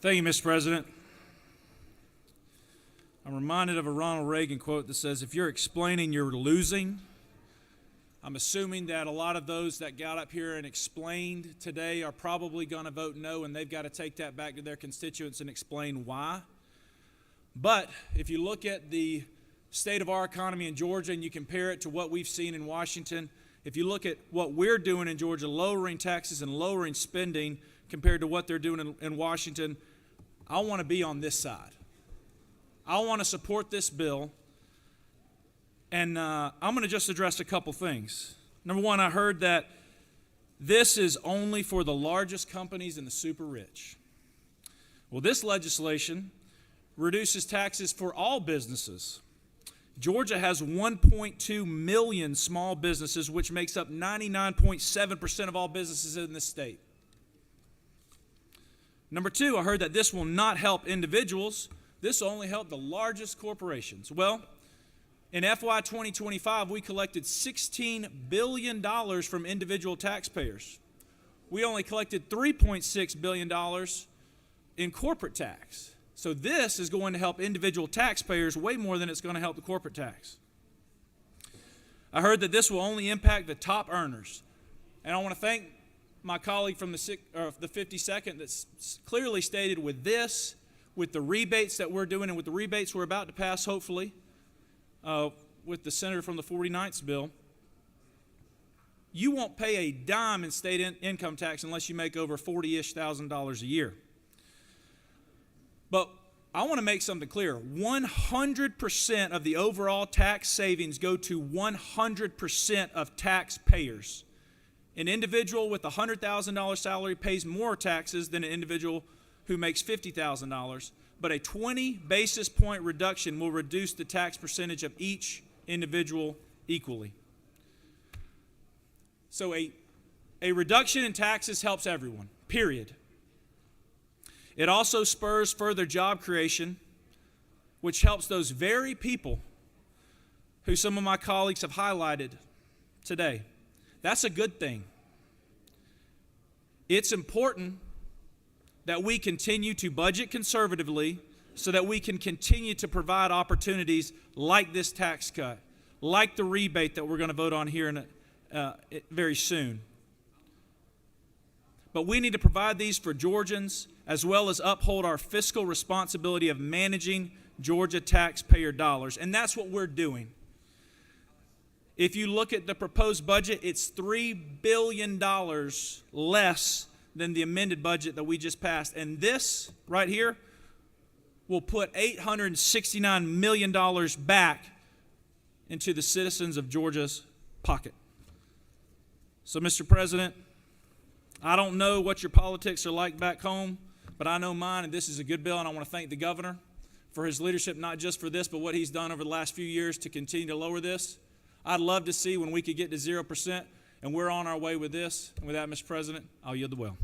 Thank you, Mr. President. I'm reminded of a Ronald Reagan quote that says, if you're explaining, you're losing. I'm assuming that a lot of those that got up here and explained today are probably going to vote no, and they've got to take that back to their constituents and explain why. But if you look at the state of our economy in Georgia and you compare it to what we've seen in Washington, if you look at what we're doing in Georgia, lowering taxes and lowering spending compared to what they're doing in Washington, I want to be on this side. I want to support this bill, and I'm going to just address a couple things. Number one, I heard that this is only for the largest companies and the super rich. Well, this legislation reduces taxes for all businesses. Georgia has 1.2 million small businesses, which makes up 99.7% of all businesses in this state. Number two, I heard that this will not help individuals. This will only help the largest corporations. Well, in FY 2025, we collected $16 billion from individual taxpayers. We only collected $3.6 billion in corporate tax. So this is going to help individual taxpayers way more than it's going to help the corporate tax. I heard that this will only impact the top earners. And I want to thank my colleague from the 52nd that's clearly stated with this, with the rebates that we're doing and with the rebates we're about to pass, hopefully, with the senator from the 49th bill, you won't pay a dime in state income tax unless you make over $40,000-ish a year. But I want to make something clear. 100% of the overall tax savings go to 100% of taxpayers. An individual with a $100,000 salary pays more taxes than an individual who makes $50,000, but a 20 basis point reduction will reduce the tax percentage of each individual equally. So a reduction in taxes helps everyone, period. It also spurs further job creation, which helps those very people who some of my colleagues have highlighted today. That's a good thing. It's important that we continue to budget conservatively so that we can continue to provide opportunities like this tax cut, like the rebate that we're going to vote on here very soon. But we need to provide these for Georgians as well as uphold our fiscal responsibility of managing Georgia taxpayer dollars. And that's what we're doing. If you look at the proposed budget, it's $3 billion less than the amended budget that we just passed. And this right here will put $869 million back into the citizens of Georgia's pocket. So, Mr. President, I don't know what your politics are like back home, but I know mine, and this is a good bill, and I want to thank the governor for his leadership, not just for this, but what he's done over the last few years to continue to lower this. I'd love to see when we could get to 0%, and we're on our way with this. And with that, Mr. President, I'll yield the well.